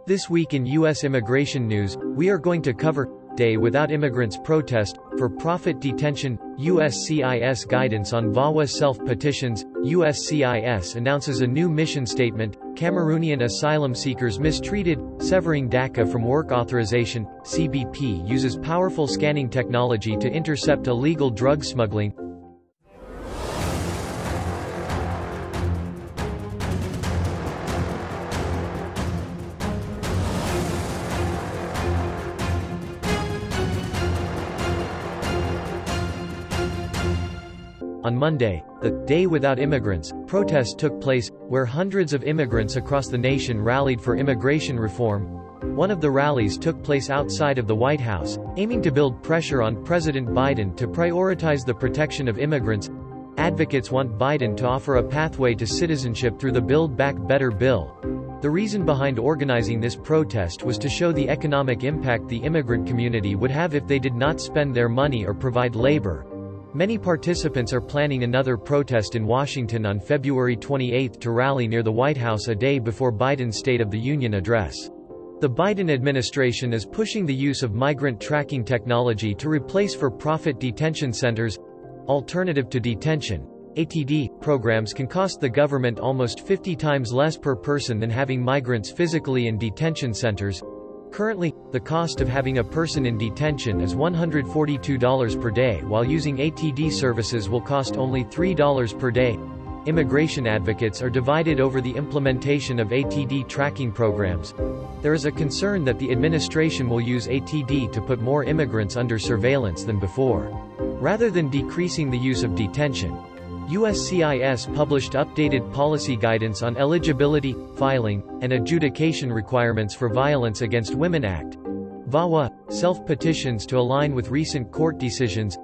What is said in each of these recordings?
This week in U.S. immigration news, we are going to cover Day Without Immigrants protest, for-profit detention, USCIS guidance on VAWA self-petitions, USCIS announces a new mission statement, Cameroonian asylum seekers mistreated, severing DACA from work authorization, CBP uses powerful scanning technology to intercept illegal drug smuggling. On Monday, the Day Without Immigrants protest took place, where hundreds of immigrants across the nation rallied for immigration reform. One of the rallies took place outside of the White House, aiming to build pressure on President Biden to prioritize the protection of immigrants. Advocates want Biden to offer a pathway to citizenship through the Build Back Better bill. The reason behind organizing this protest was to show the economic impact the immigrant community would have if they did not spend their money or provide labor. Many participants are planning another protest in Washington on February 28 to rally near the White House a day before Biden's State of the Union address. The Biden administration is pushing the use of migrant tracking technology to replace for-profit detention centers. Alternative to detention, ATD programs can cost the government almost 50 times less per person than having migrants physically in detention centers. Currently, the cost of having a person in detention is $142 per day, while using ATD services will cost only $3 per day. Immigration advocates are divided over the implementation of ATD tracking programs. There is a concern that the administration will use ATD to put more immigrants under surveillance than before. Rather than decreasing the use of detention, USCIS published updated policy guidance on eligibility, filing, and adjudication requirements for Violence Against Women Act. VAWA, self-petitions to align with recent court decisions.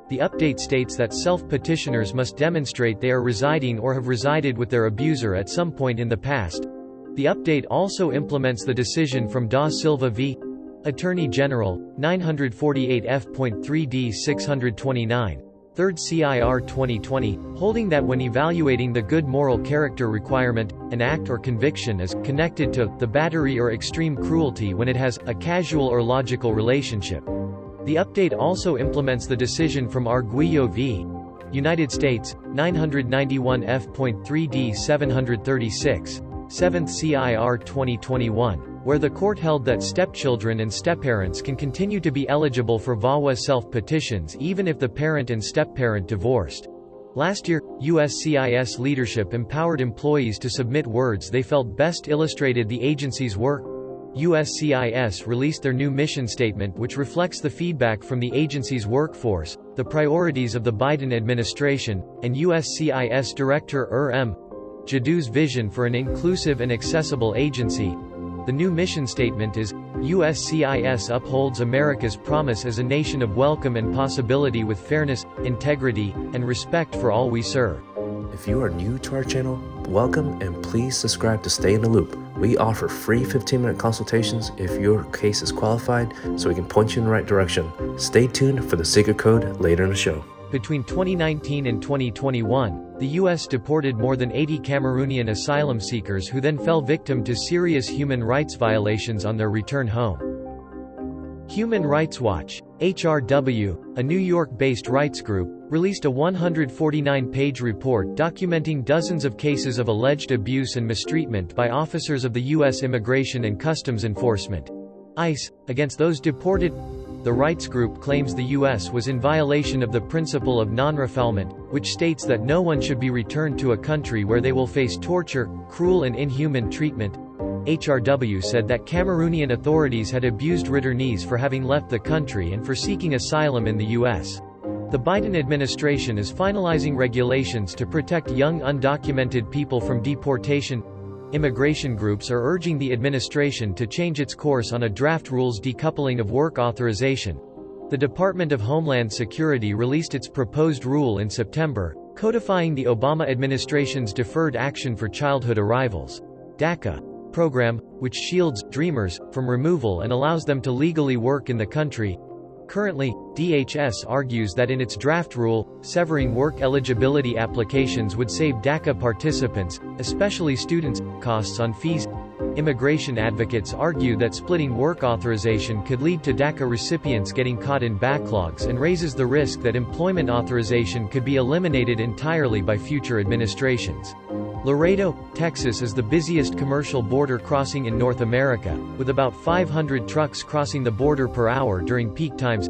The update states that self-petitioners must demonstrate they are residing or have resided with their abuser at some point in the past. The update also implements the decision from Da Silva v. Attorney General, 948 F.3d 629. 3rd CIR 2020, holding that when evaluating the good moral character requirement, an act or conviction is connected to the battery or extreme cruelty when it has a casual or logical relationship. The update also implements the decision from Arguello v. United States, 991 F.3d 736, 7th CIR 2021, where the court held that stepchildren and stepparents can continue to be eligible for VAWA self-petitions even if the parent and stepparent divorced. Last year, USCIS leadership empowered employees to submit words they felt best illustrated the agency's work. USCIS released their new mission statement, which reflects the feedback from the agency's workforce, the priorities of the Biden administration, and USCIS Director M. JADDOU'S vision for an inclusive and accessible agency. The new mission statement is, USCIS upholds America's promise as a nation of welcome and possibility with fairness, integrity, and respect for all we serve. If you are new to our channel, welcome and please subscribe to stay in the loop. We offer free 15-minute consultations if your case is qualified, so we can point you in the right direction. Stay tuned for the secret code later in the show. Between 2019 and 2021, the U.S. deported more than 80 Cameroonian asylum seekers who then fell victim to serious human rights violations on their return home. Human Rights Watch, HRW, a New York-based rights group, released a 149-page report documenting dozens of cases of alleged abuse and mistreatment by officers of the U.S. Immigration and Customs Enforcement, ICE, against those deported. The rights group claims the U.S. was in violation of the principle of non-refoulement, which states that no one should be returned to a country where they will face torture, cruel and inhuman treatment. HRW said that Cameroonian authorities had abused returnees for having left the country and for seeking asylum in the U.S. The Biden administration is finalizing regulations to protect young undocumented people from deportation. Immigration groups are urging the administration to change its course on a draft rules decoupling of work authorization. The Department of Homeland Security released its proposed rule in September, codifying the Obama administration's Deferred Action for Childhood Arrivals (DACA) program, which shields dreamers from removal and allows them to legally work in the country. Currently, DHS argues that in its draft rule, severing work eligibility applications would save DACA participants, especially students, costs on fees. immigration advocates argue that splitting work authorization could lead to DACA recipients getting caught in backlogs and raises the risk that employment authorization could be eliminated entirely by future administrations. Laredo, Texas is the busiest commercial border crossing in North America, with about 500 trucks crossing the border per hour during peak times.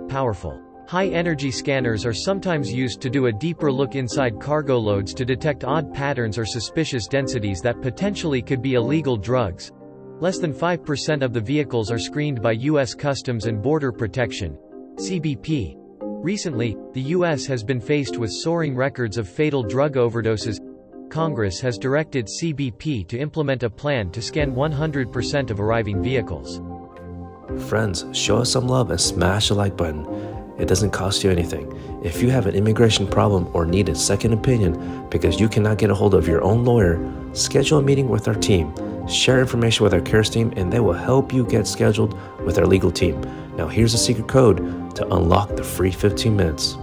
Powerful high-energy scanners are sometimes used to do a deeper look inside cargo loads to detect odd patterns or suspicious densities that potentially could be illegal drugs. Less than 5% of the vehicles are screened by U.S. Customs and Border Protection, CBP. Recently, the U.S. has been faced with soaring records of fatal drug overdoses. Congress has directed CBP to implement a plan to scan 100% of arriving vehicles. Friends, show us some love and smash the like button. It doesn't cost you anything. If you have an immigration problem or need a second opinion because you cannot get a hold of your own lawyer, schedule a meeting with our team. Share information with our CARES team and they will help you get scheduled with our legal team. Now here's a secret code to unlock the free 15 minutes.